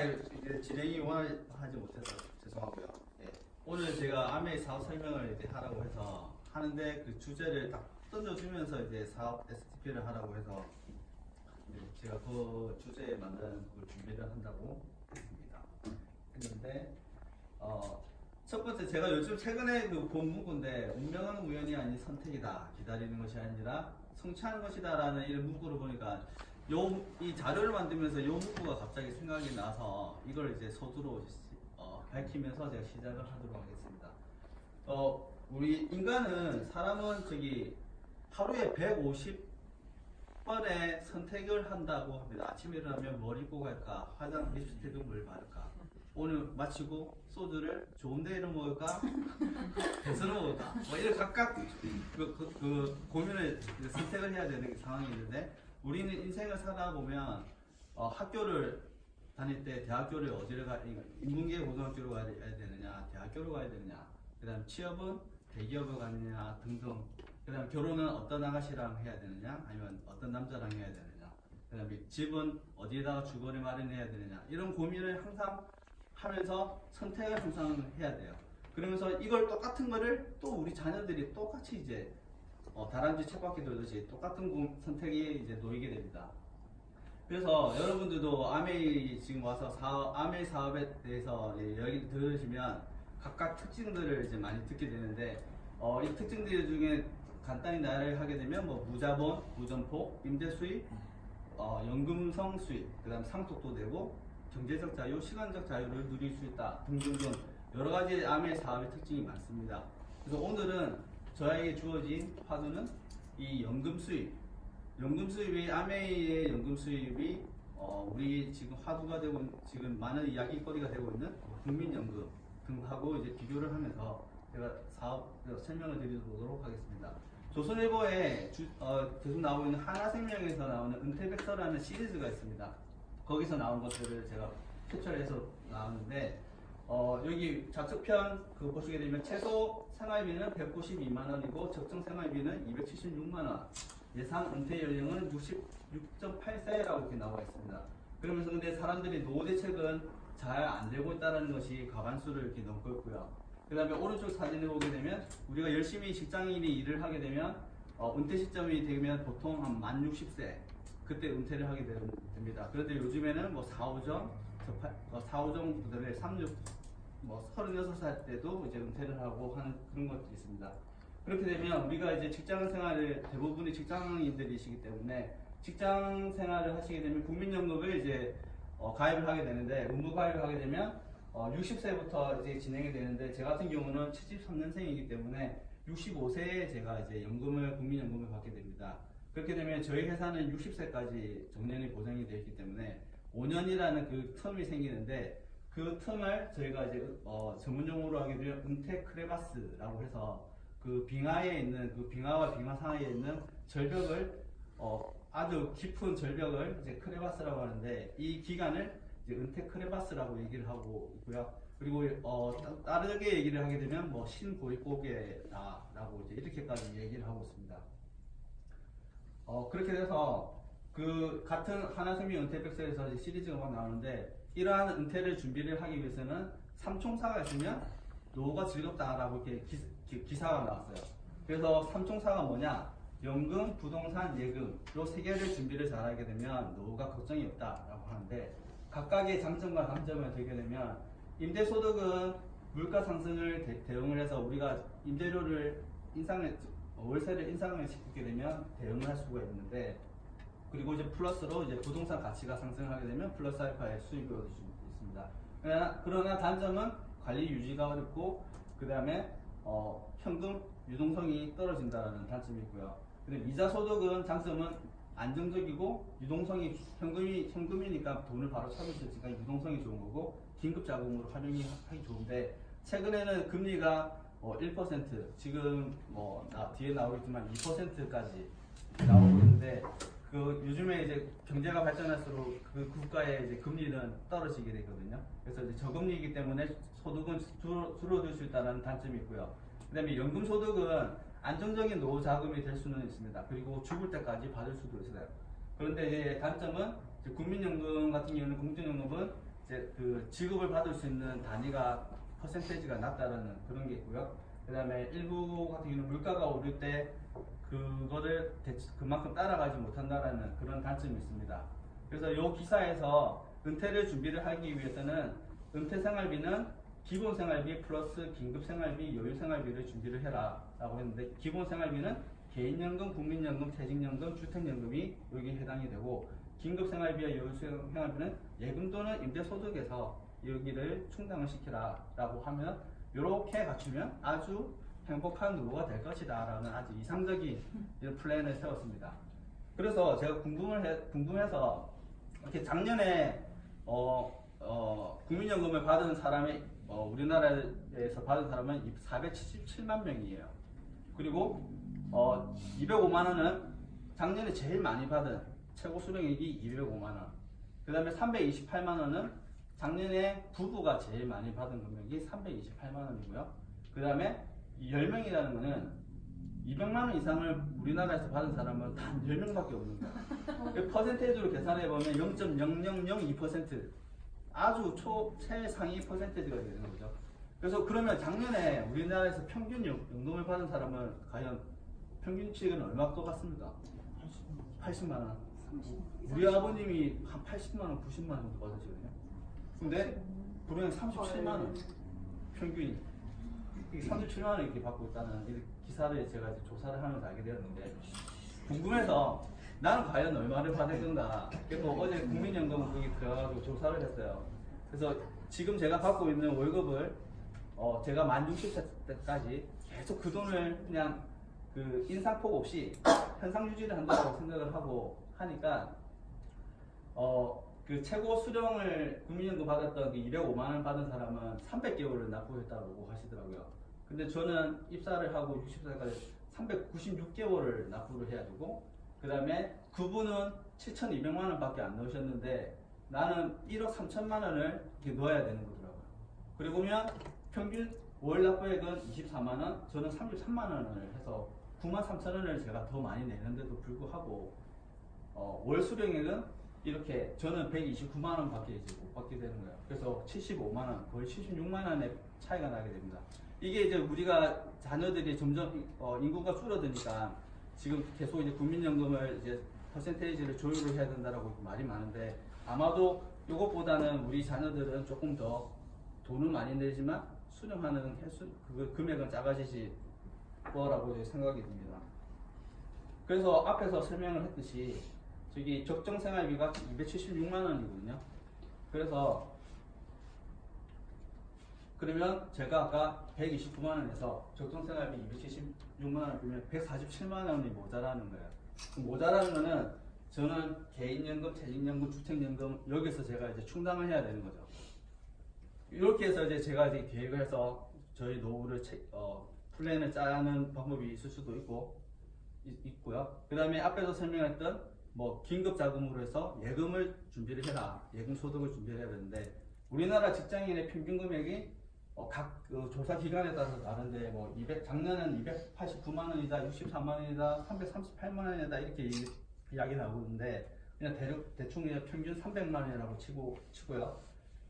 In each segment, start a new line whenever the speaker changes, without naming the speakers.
이제 진행이 원활하지 못해서 죄송하고요. 예. 오늘 제가 아메이 사업 설명을 이제 하라고 해서 하는데 그 주제를 딱 던져주면서 이제 사업 STP를 하라고 해서 제가 그 주제에 맞는 그걸 준비를 한다고 했는데 첫 번째 제가 요즘 최근에 본 문구인데 운명은 우연이 아닌 선택이다. 기다리는 것이 아니라 성취하는 것이다라는 이런 문구를 보니까 이 자료를 만들면서 이 문구가 갑자기 생각이 나서 이걸 이제 서두로 밝히면서 제가 시작을 하도록 하겠습니다. 우리 사람은 하루에 150번의 선택을 한다고 합니다. 아침에 일어나면 뭘 입고 갈까? 화장, 립스틱은 뭘 바를까? 오늘 마치고 소주를 좋은 데를 먹을까? 배서를 먹을까? 뭐 이런 각각 고민을 선택을 해야 되는 상황이 있는데 우리는 인생을 살다 보면 학교를 다닐 때 대학교를 어디를 인문계 고등학교로 가야 되느냐, 대학교로 가야 되느냐, 그 다음 취업은 대기업을 가느냐 등등, 그 다음 결혼은 어떤 아가씨랑 해야 되느냐, 아니면 어떤 남자랑 해야 되느냐, 그 다음에 집은 어디에다가 주거를 마련해야 되느냐, 이런 고민을 항상 하면서 선택을 항상 해야 돼요. 그러면서 이걸 똑같은 거를 또 우리 자녀들이 똑같이 이제 다람쥐 쳇바퀴 돌듯이 똑같은 선택이 이제 놓이게 됩니다. 그래서 여러분들도 아메이 지금 와서 아메이 사업에 대해서 얘기를 들으시면 각각 특징들을 이제 많이 듣게 되는데 이 특징들 중에 간단히 나열을 하게 되면 뭐 무자본, 무점포, 임대 수입, 연금성 수입, 그다음 상속도 되고 경제적 자유, 시간적 자유를 누릴 수 있다 등등등 여러 가지 아메이 사업의 특징이 많습니다. 그래서 오늘은 저에게 주어진 화두는 이 연금 수입이 아메이의 연금 수입이 우리 지금 화두가 되고 지금 많은 이야기거리가 되고 있는 국민연금 등하고 이제 비교를 하면서 제가 사업 설명을 드리도록 하겠습니다. 조선일보에 계속 나오고 있는 하나생명에서 나오는 은퇴백서라는 시리즈가 있습니다. 거기서 나온 것들을 제가 캡처해서 나오는데 여기 좌측편 그거 보시게 되면 최소 생활비는 192만 원이고 적정 생활비는 276만 원, 예상 은퇴 연령은 66.8세라고 이렇게 나와 있습니다. 그러면서 근데 사람들이 노후 대책은 잘 안 되고 있다는 것이 과반수를 이렇게 넘고 있고요. 그 다음에 오른쪽 사진을 보게 되면 우리가 열심히 직장인이 일을 하게 되면 은퇴 시점이 되면 보통 한 만 60세 그때 은퇴를 하게 됩니다. 그런데 요즘에는 뭐 4, 5점, 그다음에 36, 뭐 36살 때도 이제 은퇴를 하고 하는 그런 것들이 있습니다. 그렇게 되면 우리가 이제 직장 생활을 대부분이 직장인들이시기 때문에 직장 생활을 하시게 되면 국민연금을 이제 가입을 하게 되는데 의무 가입을 하게 되면 60세부터 이제 진행이 되는데 제 같은 경우는 73년생이기 때문에 65세에 제가 이제 국민연금을 받게 됩니다. 그렇게 되면 저희 회사는 60세까지 정년이 보장이 되어 있기 때문에 5년이라는 그 텀이 생기는데 그 텀을 저희가 이제 전문용어로 하게 되면 은퇴 크레바스라고 해서 그 빙하에 있는 그 빙하와 빙하 사이에 있는 절벽을 아주 깊은 절벽을 이제 크레바스라고 하는데 이 기간을 이제 은퇴 크레바스라고 얘기를 하고 있고요. 그리고 다르게 얘기를 하게 되면 뭐 신고립고개다라고 이제 이렇게까지 얘기를 하고 있습니다. 그렇게 돼서 그 같은 하나생명 은퇴백서에서 이제 시리즈가 막 나오는데 이러한 은퇴를 준비를 하기 위해서는 삼총사가 있으면 노후가 즐겁다라고 이렇게 기사가 나왔어요. 그래서 삼총사가 뭐냐? 연금, 부동산, 예금 이 세 개를 준비를 잘하게 되면 노후가 걱정이 없다라고 하는데 각각의 장점과 단점을 들게 되면 임대소득은 물가 상승을 대응을 해서 우리가 임대료를 월세를 인상을 시키게 되면 대응을 할 수가 있는데 그리고 이제 플러스로 이제 부동산 가치가 상승하게 되면 플러스 알파의 수익을 얻을 수 있습니다. 그러나 단점은 관리 유지가 어렵고 그 다음에 현금 유동성이 떨어진다는 단점이 있고요. 근데 이자 소득은 장점은 안정적이고 유동성이 현금이니까 돈을 바로 찾을 수 있으니까 유동성이 좋은 거고 긴급 자금으로 활용이 하기 좋은데 최근에는 금리가 1% 지금 뒤에 나오겠지만 2%까지 나오고 있는데 그 요즘에 이제 경제가 발전할수록 그 국가의 이제 금리는 떨어지게 되거든요. 그래서 이제 저금리이기 때문에 소득은 줄어들 수 있다는 단점이 있고요. 그다음에 연금 소득은 안정적인 노후 자금이 될 수는 있습니다. 그리고 죽을 때까지 받을 수도 있어요. 그런데 이제 단점은 이제 국민연금 같은 경우는 공적연금은 이제 그 지급을 받을 수 있는 단위가 퍼센테이지가 낮다라는 그런 게 있고요. 그다음에 일부 같은 경우는 물가가 오를 때 그거를 그만큼 따라가지 못한다라는 그런 단점이 있습니다. 그래서 이 기사에서 은퇴를 준비를 하기 위해서는 은퇴 생활비는 기본 생활비 플러스 긴급 생활비, 여유 생활비를 준비를 해라 라고 했는데, 기본 생활비는 개인연금, 국민연금, 퇴직연금, 주택연금이 여기에 해당이 되고, 긴급 생활비와 여유 생활비는 예금 또는 임대소득에서 여기를 충당을 시키라 라고 하면, 이렇게 갖추면 아주 행복한 노후가 될 것이다 라는 아주 이상적인 이런 플랜을 세웠습니다. 그래서 제가 궁금해서 이렇게 작년에 국민연금을 받은 사람이 우리나라에서 받은 사람은 477만 명이에요. 그리고 205만 원은 작년에 제일 많이 받은 최고 수령액이 205만 원. 그 다음에 328만 원은 작년에 부부가 제일 많이 받은 금액이 328만 원이고요. 그 다음에 10명이라는 거는 200만 원 이상을 우리나라에서 받은 사람은 단 10명밖에 없는 거예요. 퍼센테이지로 계산해보면 0.0002% 아주 최상위 퍼센테이지가 되는 거죠. 그래서 그러면 작년에 우리나라에서 평균 연금을 받은 사람은 과연 평균치는 얼마 것 같습니까? 80만 원. 우리 아버님이 한 80만 원, 90만 원 정도 받으시거든요. 근데 불행 37만 원 평균이 37만 원 이렇게 받고 있다는 이 기사를 제가 이제 조사를 하면서 알게 되었는데, 궁금해서 나는 과연 얼마를 받을 건가. 그리고 어제 국민연금 거기 들어가서 조사를 했어요. 그래서 지금 제가 받고 있는 월급을 제가 만 60세 때까지 계속 그 돈을 그냥 그 인상폭 없이 현상 유지를 한다고 생각을 하고 하니까 그 최고 수령을 국민연금 받았던 그 205만 원 받은 사람은 300개월을 납부했다고 하시더라고요. 근데 저는 입사를 하고 60세까지 396개월을 납부를 해야 되고, 그 다음에 그분은 7,200만 원 밖에 안 넣으셨는데 나는 1억 3천만 원을 이렇게 넣어야 되는 거더라고요. 그리고 보면 평균 월 납부액은 24만 원, 저는 33만 원을 해서 9만 3천 원을 제가 더 많이 내는데도 불구하고 월 수령액은 이렇게 저는 129만 원 밖에 이제 못 받게 되는 거예요. 그래서 75만 원, 거의 76만 원의 차이가 나게 됩니다. 이게 이제 우리가 자녀들이 점점 인구가 줄어드니까 지금 계속 이제 국민연금을 이제 퍼센테이지를 조율을 해야 된다라고 말이 많은데, 아마도 이것보다는 우리 자녀들은 조금 더 돈은 많이 내지만 수령하는 횟수, 그 금액은 작아지실 거라고 생각이 듭니다. 그래서 앞에서 설명을 했듯이 저기 적정 생활비가 276만 원이거든요. 그래서 그러면 제가 아까 129만 원에서 적정 생활비 276만 원을 빼면 147만 원이 모자라는 거예요. 모자라는 거는 저는 개인연금, 퇴직연금, 주택연금 여기서 제가 이제 충당을 해야 되는 거죠. 이렇게 해서 이제 제가 이제 계획을 해서 저희 노후를 플랜을 짜는 방법이 있을 수도 있고요. 그 다음에 앞에서 설명했던 뭐 긴급 자금으로 해서 예금을 준비를 해라, 예금 소득을 준비를 해야 되는데, 우리나라 직장인의 평균 금액이 각 조사 기관에 따라서 다른데 작년은 289만 원이다, 64만 원이다, 338만 원이다 이렇게 이야기 나오는데, 그냥 대충 평균 300만 원이라고 치고요.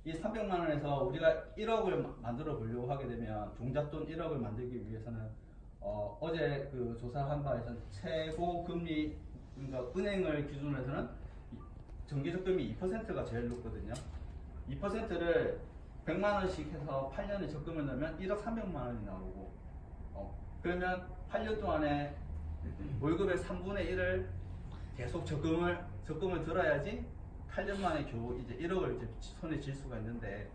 이 300만 원에서 우리가 1억을 만들어 보려고 하게 되면, 종잣돈 1억을 만들기 위해서는 어제 그 조사한 바에서는 최고 금리, 그러니까 은행을 기준으로 해서는 정기적금이 2%가 제일 높거든요. 2%를 100만 원씩 해서 8년에 적금을 넣으면 1억 300만 원이 나오고, 그러면 8년 동안에 월급의 3분의 1을 계속 적금을 들어야지 8년 만에 겨우 이제 1억을 이제 손에 쥘 수가 있는데,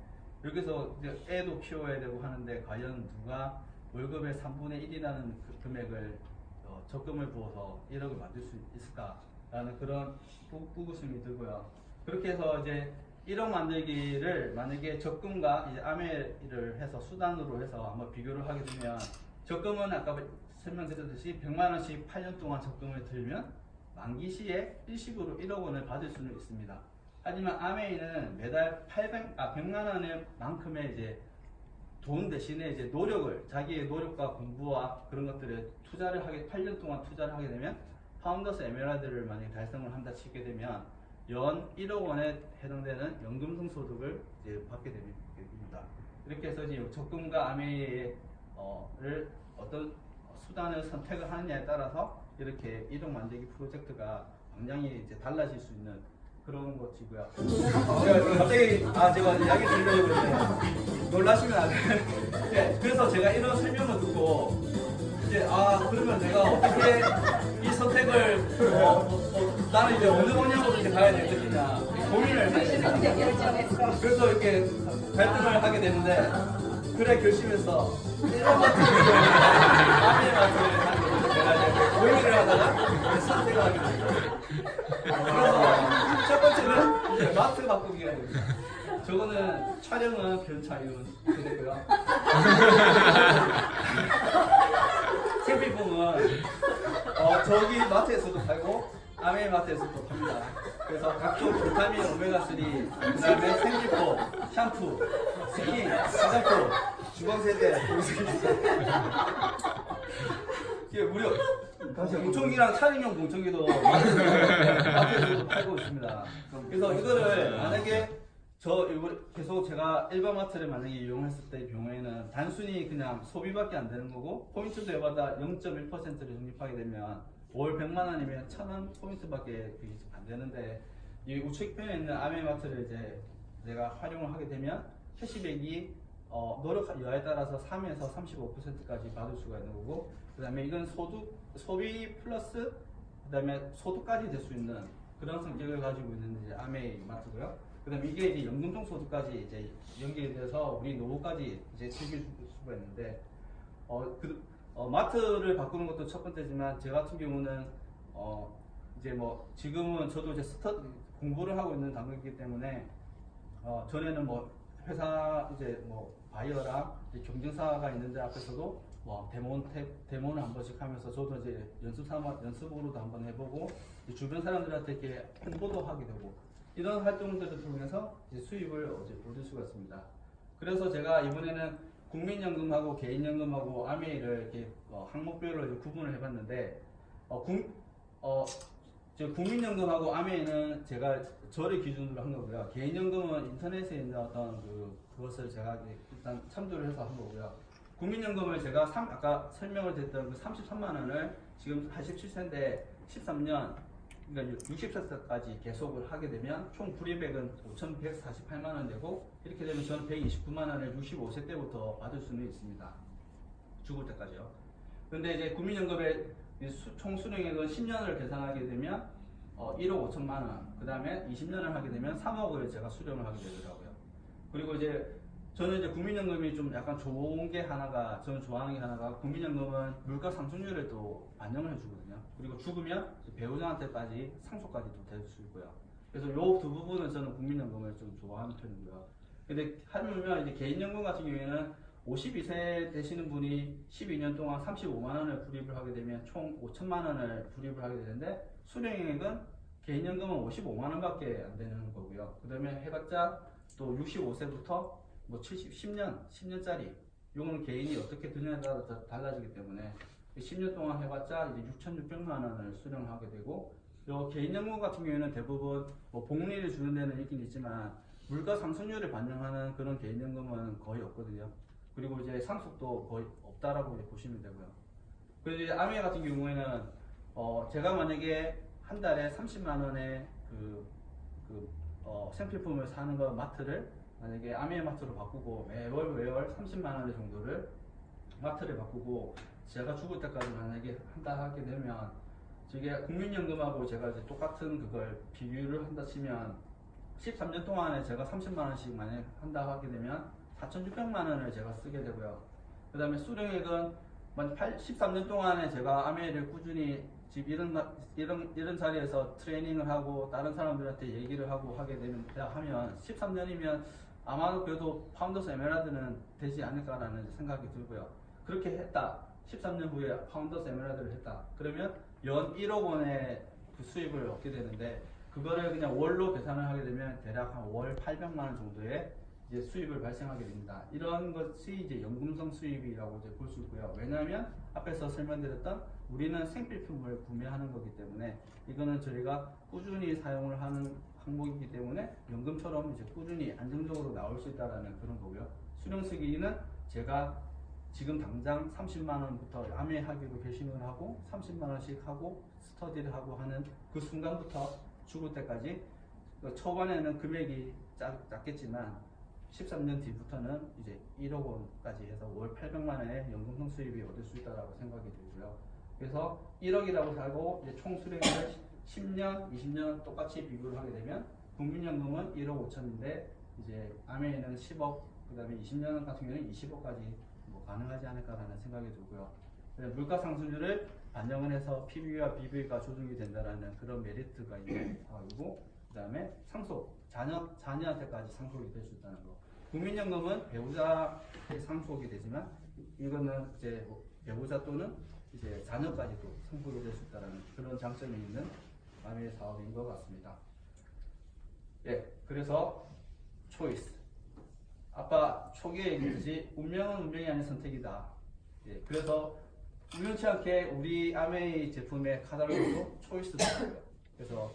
여기서 이제 애도 키워야 되고 하는데 과연 누가 월급의 3분의 1이라는 그 금액을 적금을 부어서 1억을 만들 수 있을까라는 그런 의구심이 들고요. 그렇게 해서 이제 1억 만들기를 만약에 적금과 이제 아메를 해서 수단으로 해서 한번 비교를 하게 되면, 적금은 아까 설명드렸듯이 100만 원씩 8년 동안 적금을 들면 만기 시에 일시불로 1억 원을 받을 수는 있습니다. 하지만 아메이는 매달 100만 원의 만큼의 이제 돈 대신에 이제 자기의 노력과 공부와 그런 것들을 8년 동안 투자를 하게 되면 파운더스 에메랄드를 만약에 달성을 한다 치게 되면 연 1억 원에 해당되는 연금성 소득을 이제 받게 됩니다. 이렇게 해서 이제 적금과 암회를 어떤 수단을 선택을 하느냐에 따라서 이렇게 1억 만들기 프로젝트가 굉장히 이제 달라질 수 있는 그런 것이고요. 갑자기 제가 이야기 드리려고 했는데 놀라시면 안 돼요. 네, 그래서 제가 이런 설명을 듣고 이제 그러면 내가 어떻게 이 선택을 나는 이제 어느 방향으로 이제 가야 될 것이냐 고민을 했어요. 그래서 이렇게 갈등을 하게 되는데 그래 결심해서 1억 마트를 암의 마트를 제가 이제 고민을 하다가 선택을 하게 됐어요. 그래서 첫 번째는 이제 마트 바꾸기가 됩니다. 저거는 촬영은 변차윤 되고요. 생필품은 저기 마트에서도 팔고 아메이 마트에서도 팝니다. 그래서 각종 비타민 오메가3, 그 다음에 생리포, 샴푸, 스킨, 화장품, 주방세제, 이게 무려 공청기랑 차량용 공청기도 마트에서도 팔고 있습니다. 그래서 이거를 만약에 계속 제가 일반 마트를 만약에 이용했을 때 경우에는 단순히 그냥 소비밖에 안 되는 거고 포인트 대여받아 0.1%를 적립하게 되면 월 100만 원이면 1000원 포인트밖에 안 되는데 이 우측편에 있는 아메마트를 이제 내가 활용을 하게 되면 캐시백이 노력 여하에 따라서 3에서 35%까지 받을 수가 있는 거고 그 다음에 이건 소비 플러스 그 다음에 소득까지 될 수 있는 그런 성격을 가지고 있는 이제 아메마트고요. 그 다음에 이게 이제 연금종 소득까지 이제 연결이 돼서 우리 노후까지 이제 즐길 수가 있는데 마트를 바꾸는 것도 첫 번째지만 제 같은 경우는 이제 뭐 지금은 저도 이제 공부를 하고 있는 단계이기 때문에 전에는 뭐 회사 이제 뭐 바이어랑 이제 경쟁사가 있는데 앞에서도 뭐 데모를 한 번씩 하면서 저도 이제 연습으로도 한번 해보고 주변 사람들한테 이렇게 홍보도 하게 되고 이런 활동들을 통해서 이제 수입을 얻을 수가 있습니다. 그래서 제가 이번에는 국민연금하고 개인연금하고 아메이를 이렇게 항목별로 구분을 해봤는데 국민연금하고 아메이는 제가 저를 기준으로 한 거고요. 개인연금은 인터넷에 있는 어떤 그것을 제가 일단 참조를 해서 한 거고요. 국민연금을 제가 아까 설명을 드렸던 그 33만 원을 지금 87세인데 13년 그러니까 60세까지 계속을 하게 되면 총 불이백은 5,148만 원 되고 이렇게 되면 저는 129만 원을 65세 때부터 받을 수는 있습니다. 죽을 때까지요. 근데 이제 국민연금의 총 수령액은 10년을 계산하게 되면 1억 5천만 원, 그 다음에 20년을 하게 되면 3억을 제가 수령을 하게 되더라고요. 그리고 이제 저는 이제 국민연금이 좀 약간 좋은 게 하나가, 저는 좋아하는 게 하나가 국민연금은 물가 상승률을 또 반영을 해주거든요. 그리고 죽으면 배우자한테까지 상속까지도 될 수 있고요. 그래서 요 두 부분은 저는 국민연금을 좀 좋아하는 편이고요. 근데 하물며 이제 개인연금 같은 경우에는 52세 되시는 분이 12년 동안 35만 원을 불입을 하게 되면 총 5천만 원을 불입을 하게 되는데 수령액은 개인연금은 55만 원밖에 안 되는 거고요. 그 다음에 해봤자 또 65세부터 뭐 10년짜리 요거는 개인이 어떻게 드냐에 따라 달라지기 때문에 10년 동안 해봤자 이제 6,600만 원을 수령하게 되고 요 개인연금 같은 경우에는 대부분 뭐 복리를 주는 데는 있긴 있지만 물가 상승률을 반영하는 그런 개인연금은 거의 없거든요. 그리고 이제 상속도 거의 없다라고 이제 보시면 되고요. 그리고 이제 아메 같은 경우에는 제가 만약에 한 달에 30만 원의 생필품을 사는 거 마트를 만약에 아메 마트로 바꾸고 매월 30만 원 정도를 마트를 바꾸고 제가 죽을 때까지 만약에 한다 하게 되면 이게 국민연금하고 제가 이제 똑같은 그걸 비교를 한다 치면 13년 동안에 제가 30만 원씩 만약 한다 하게 되면 4,600만 원을 제가 쓰게 되고요. 그 다음에 수령액은 13년 동안에 제가 아메를 꾸준히 지금 이런 자리에서 트레이닝을 하고 다른 사람들한테 얘기를 하고 하게 되면 13년이면 아마도 그래도 파운더스 에메랄드는 되지 않을까라는 생각이 들고요. 그렇게 했다. 13년 후에 파운더스 에메랄드를 했다. 그러면 연 1억 원의 그 수입을 얻게 되는데 그거를 그냥 월로 계산을 하게 되면 대략 한 월 800만 원 정도의 이제 수입을 발생하게 됩니다. 이런 것이 이제 연금성 수입이라고 이제 볼 수 있고요. 왜냐하면 앞에서 설명드렸던 우리는 생필품을 구매하는 거기 때문에 이거는 저희가 꾸준히 사용을 하는 항목이기 때문에 연금처럼 이제 꾸준히 안정적으로 나올 수 있다라는 그런 거고요. 수령 쓰기는 제가 지금 당장 30만 원부터 암회하기로 결심을 하고 30만 원씩 하고 스터디를 하고 하는 그 순간부터 죽을 때까지 초반에는 금액이 작겠지만 13년 뒤부터는 이제 1억 원까지 해서 월 800만 원의 연금 수입이 얻을 수 있다라고 생각이 들고요. 그래서 1억이라고 살고 이제 총 수령을 10년, 20년 똑같이 비교를 하게 되면 국민연금은 1억 5천인데 이제 암회에는 10억, 그다음에 20년 같은 경우는 20억까지 뭐 가능하지 않을까라는 생각이 들고요. 물가 상승률을 반영을 해서 PB와 BB가 조정이 된다라는 그런 메리트가 있는 사업이고, 그다음에 상속, 자녀한테까지 상속이 될 수 있다는 거. 국민연금은 배우자의 상속이 되지만 이거는 이제 배우자 또는 이제 자녀까지도 상속이 될 수 있다는 그런 장점이 있는 암의 사업인 것 같습니다. 예, 그래서 초이스. 아까 초기에 얘기했듯이 운명은 운명이 아닌 선택이다. 예, 그래서 우연치 않게 우리 아메이 제품의 카탈로그도 초이스더라고요. 그래서